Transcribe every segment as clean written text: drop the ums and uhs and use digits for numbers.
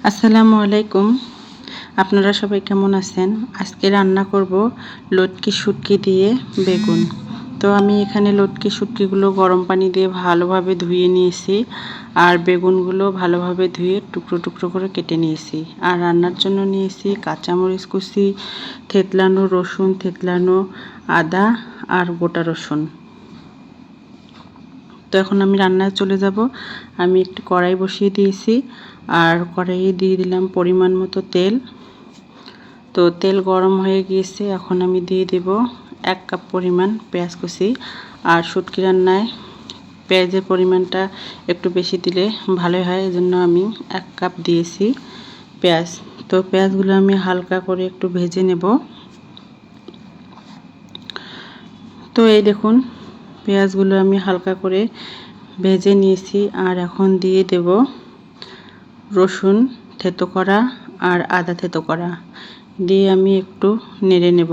আসসালামু আলাইকুম। আপনারা সবাই কেমন আছেন? আজকে রান্না করব লটকি শুটকি দিয়ে বেগুন। তো আমি এখানে লটকি শুটকিগুলো গরম পানি দিয়ে ভালোভাবে ধুয়ে নিয়েছি আর বেগুনগুলো ভালোভাবে ধুয়ে টুকরো টুকরো করে কেটে নিয়েছি। আর রান্নার জন্য নিয়েছি কাঁচামরিচ কুচি, থেতলানো রসুন, থেতলানো আদা আর গোটা রসুন। তো এখন আমি রান্নায় চলে যাব। আমি একটি কড়াই বসিয়ে দিয়েছি আর কড়াইয়ে দিয়ে দিলাম পরিমাণ মতো তেল। তো তেল গরম হয়ে গিয়েছে, এখন আমি দিয়ে দেব 1 কাপ পরিমাণ পেঁয়াজ কুচি। আর শুটকি রান্নায় পেঁয়াজের পরিমাণটা একটু বেশি দিলে ভালো হয়, এজন্য আমি 1 কাপ দিয়েছি পেঁয়াজ। তো পেঁয়াজগুলো আমি হালকা করে একটু ভেজে নেব। তো এই দেখুন পেঁয়াজগুলো আমি হালকা করে ভেজে নিয়েছি আর এখন দিয়ে দেব রসুন থেতো করা আর আদা থেতো করা দিয়ে আমি একটু নেড়ে নেব।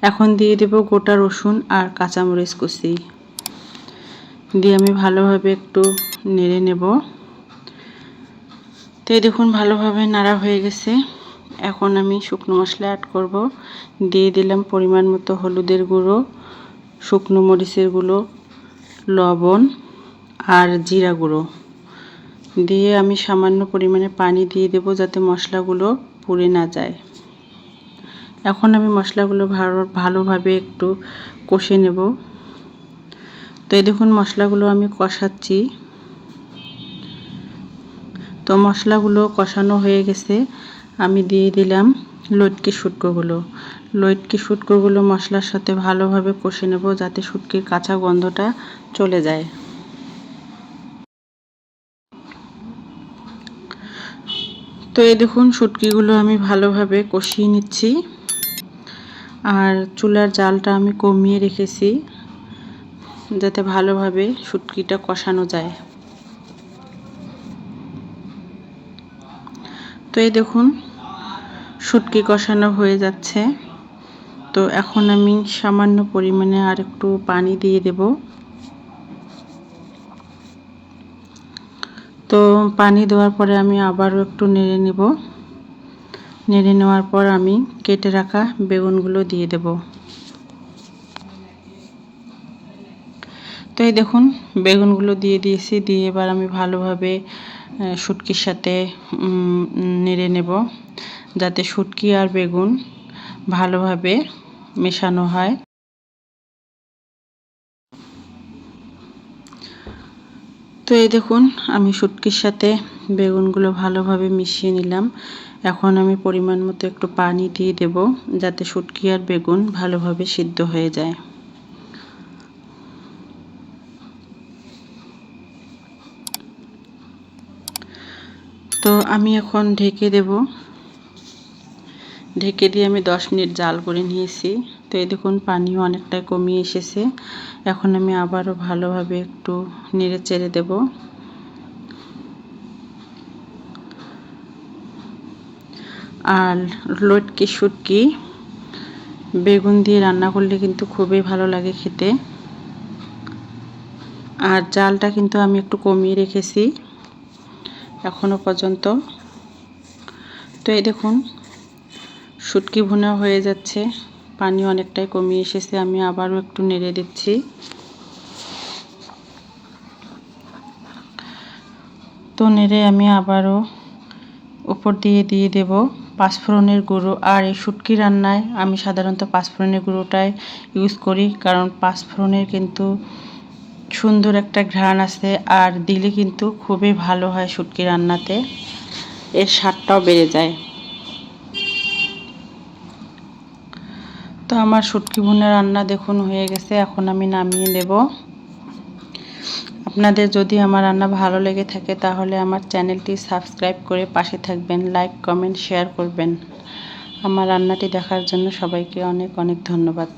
এখন দিয়ে দেব গোটা রসুন আর কাঁচামরিচ কুচি দিয়ে আমি ভালোভাবে একটু নেড়ে নেব। তো এই দেখুন ভালোভাবে নাড়া হয়ে গেছে। এখন আমি শুকনো মশলা অ্যাড করব। দিয়ে দিলাম পরিমাণ মতো হলুদের গুঁড়ো, শুকনো মরিচের গুঁড়ো, লবণ আর জিরা গুঁড়ো দিয়ে আমি সামান্য পরিমাণে পানি দিয়ে দেব যাতে মশলাগুলো পুড়ে না যায়। এখন আমি মশলাগুলো ভালোভাবে একটু কষে নেব। তো এই দেখুন মশলাগুলো আমি কষাচ্ছি। তো মশলাগুলো কষানো হয়ে গেছে, আমি দিয়ে দিলাম লটকি শুটকোগুলো মশলার সাথে ভালোভাবে কষে নেব যাতে শুটকির কাঁচা গন্ধটা চলে যায়। তো এই দেখুন শুটকিগুলো আমি ভালোভাবে কষিয়ে নিচ্ছি আর চুলার জালটা আমি কমিয়ে রেখেছি যাতে ভালোভাবে শুটকিটা কষানো যায়। তো এই দেখুন শুটকি কষানো হয়ে যাচ্ছে। তো এখন আমি সামান্য পরিমাণে আর একটু পানি দিয়ে দেব। তো পানি দেওয়ার পরে আমি আবারও একটু নেড়ে নেব। নেড়ে নেওয়ার পর আমি কেটে রাখা বেগুনগুলো দিয়ে দেব। তো এই দেখুন বেগুনগুলো দিয়ে দিয়েছি, দিয়ে এবার আমি ভালোভাবে শুটকির সাথে নেড়ে নেব যাতে শুটকি আর বেগুন ভালোভাবে মেশানো হয়। তো এই দেখুন আমি শুটকির সাথে বেগুনগুলো ভালোভাবে মিশিয়ে নিলাম। এখন আমি পরিমাণ মতো একটু পানি দিয়ে দেব যাতে শুটকি আর বেগুন ভালোভাবে সিদ্ধ হয়ে যায়। তো আমি এখন ঢেকে দেব। ঢেকে দিয়ে আমি 10 মিনিট জাল করে নিয়েছি। তো এই দেখুন পানিও অনেকটাই কমিয়ে এসেছে। এখন আমি আবারও ভালোভাবে একটু নেড়ে চেড়ে দেব। আর লটকি শুটকি বেগুন দিয়ে রান্না করলে কিন্তু খুবই ভালো লাগে খেতে। আর জালটা কিন্তু আমি একটু কমিয়ে রেখেছি এখনো পর্যন্ত। তো এই দেখুন শুটকি ভুনা হয়ে যাচ্ছে, পানি অনেকটাই কমিয়ে এসেছে। আমি আবারও একটু নেড়ে দিচ্ছি। তো নেড়ে আমি আবারও উপর দিয়ে দেব পাঁচফোড়নের গুঁড়ো। আর এই শুটকি রান্নায় আমি সাধারণত পাঁচফোড়নের গুঁড়োটাই ইউজ করি, কারণ পাঁচফোড়নের কিন্তু সুন্দর একটা ঘ্রাণ আছে আর দিলে কিন্তু খুবই ভালো হয় শুটকি রান্নাতে, এর স্বাদটাও বেড়ে যায়। তো আমার শুটকি ভুনা রান্না দেখুন হয়ে গেছে, এখন আমি নামিয়ে নেব। আপনাদের যদি আমার রান্না ভালো লেগে থাকে তাহলে আমার চ্যানেলটি সাবস্ক্রাইব করে পাশে থাকবেন, লাইক কমেন্ট শেয়ার করবেন। আমার রান্নাটি দেখার জন্য সবাইকে অনেক অনেক ধন্যবাদ।